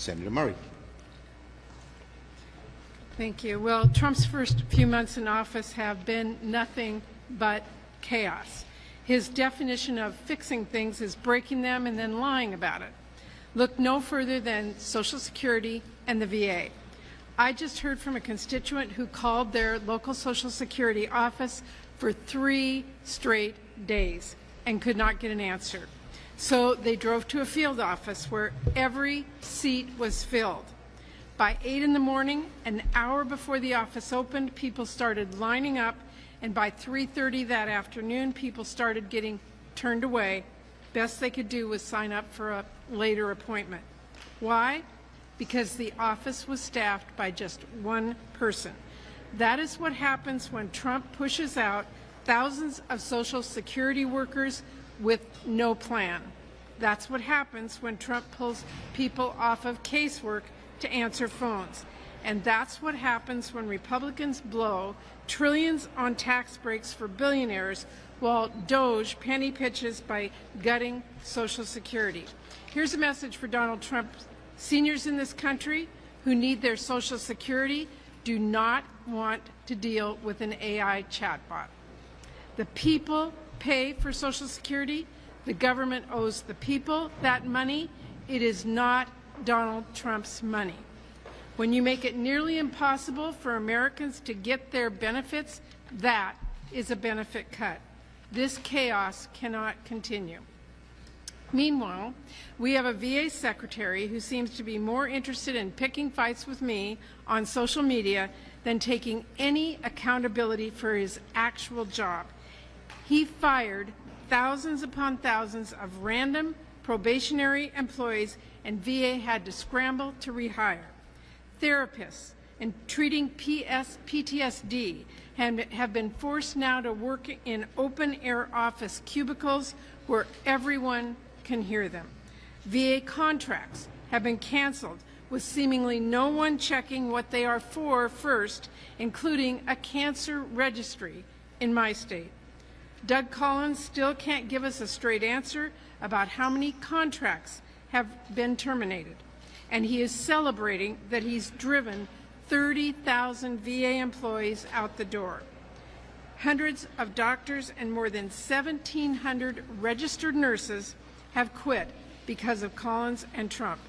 Senator Murray. Thank you. Well, Trump's first few months in office have been nothing but chaos. His definition of fixing things is breaking them and then lying about it. Look no further than Social Security and the VA. I just heard from a constituent who called their local Social Security office for 3 straight days and could not get an answer. So they drove to a field office where every seat was filled. By 8 in the morning, an hour before the office opened, people started lining up, and by 3:30 that afternoon, people started getting turned away. Best they could do was sign up for a later appointment. Why? Because the office was staffed by just one person. That is what happens when Trump pushes out thousands of Social Security workers with no plan. That's what happens when Trump pulls people off of casework to answer phones. And that's what happens when Republicans blow trillions on tax breaks for billionaires while Doge penny pitches by gutting Social Security. Here's a message for Donald Trump. Seniors in this country who need their Social Security do not want to deal with an AI chatbot. The people pay for Social Security. The government owes the people that money. It is not Donald Trump's money. When you make it nearly impossible for Americans to get their benefits, that is a benefit cut. This chaos cannot continue. Meanwhile, we have a VA secretary who seems to be more interested in picking fights with me on social media than taking any accountability for his actual job. He fired thousands upon thousands of random probationary employees, and VA had to scramble to rehire. Therapists and treating PTSD have been forced now to work in open-air office cubicles where everyone can hear them. VA contracts have been canceled with seemingly no one checking what they are for first, including a cancer registry in my state. Doug Collins still can't give us a straight answer about how many contracts have been terminated, and he is celebrating that he's driven 30,000 VA employees out the door. Hundreds of doctors and more than 1,700 registered nurses have quit because of Collins and Trump.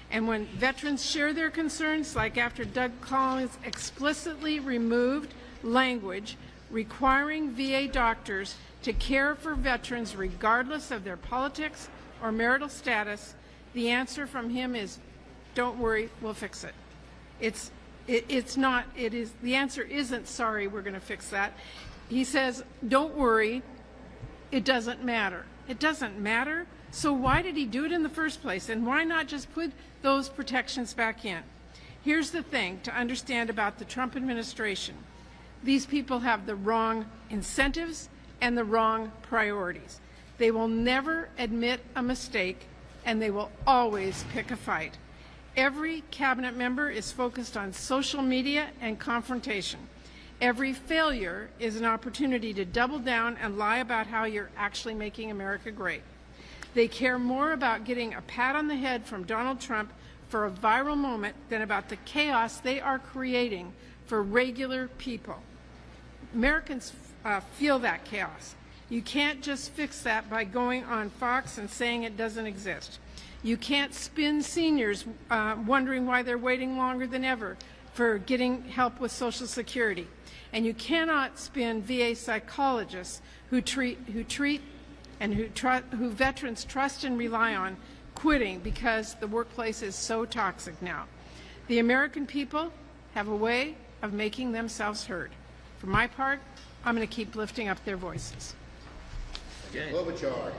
And when veterans share their concerns, like after Doug Collins explicitly removed language requiring VA doctors to care for veterans regardless of their politics or marital status, the answer from him is, don't worry, we'll fix it. The answer isn't, sorry, we're going to fix that. He says, don't worry, it doesn't matter. It doesn't matter? So why did he do it in the first place? And why not just put those protections back in? Here's the thing to understand about the Trump administration. These people have the wrong incentives and the wrong priorities. They will never admit a mistake, and they will always pick a fight. Every cabinet member is focused on social media and confrontation. Every failure is an opportunity to double down and lie about how you're actually making America great. They care more about getting a pat on the head from Donald Trump for a viral moment than about the chaos they are creating for regular people. Americans feel that chaos. You can't just fix that by going on Fox and saying it doesn't exist. You can't spin seniors wondering why they're waiting longer than ever for getting help with Social Security. And you cannot spin VA psychologists who veterans trust and rely on quitting because the workplace is so toxic now. The American people have a way of making themselves heard. For my part, I'm going to keep lifting up their voices. Klobuchar.